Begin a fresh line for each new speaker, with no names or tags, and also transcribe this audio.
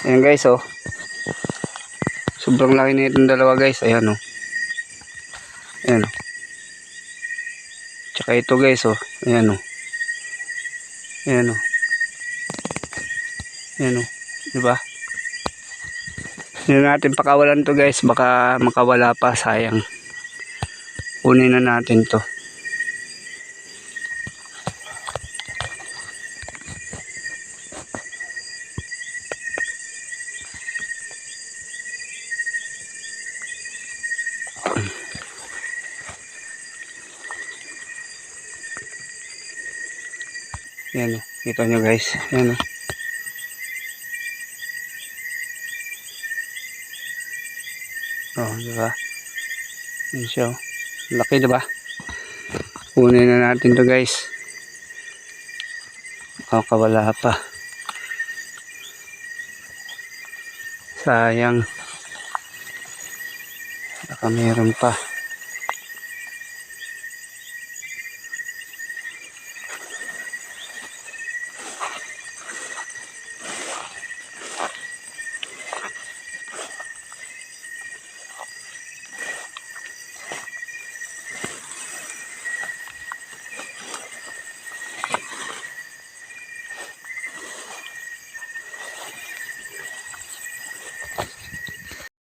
Ayan guys, oh. Sobrang laki na itong dalawa guys. Ayan, oh. Ayan, oh. Tsaka ito guys, oh. Ayan, oh. Ayan, oh. Ayan, oh. Diba? Hindi natin pakawalan to guys. Baka makawala pa. Sayang. Kunin na natin to. Yan, kita nyo guys. Yan, oh, diba? Yan siya, oh. Laki, diba? Kunin na natin to guys. Makakawala pa. Sayang. Baka meron pa.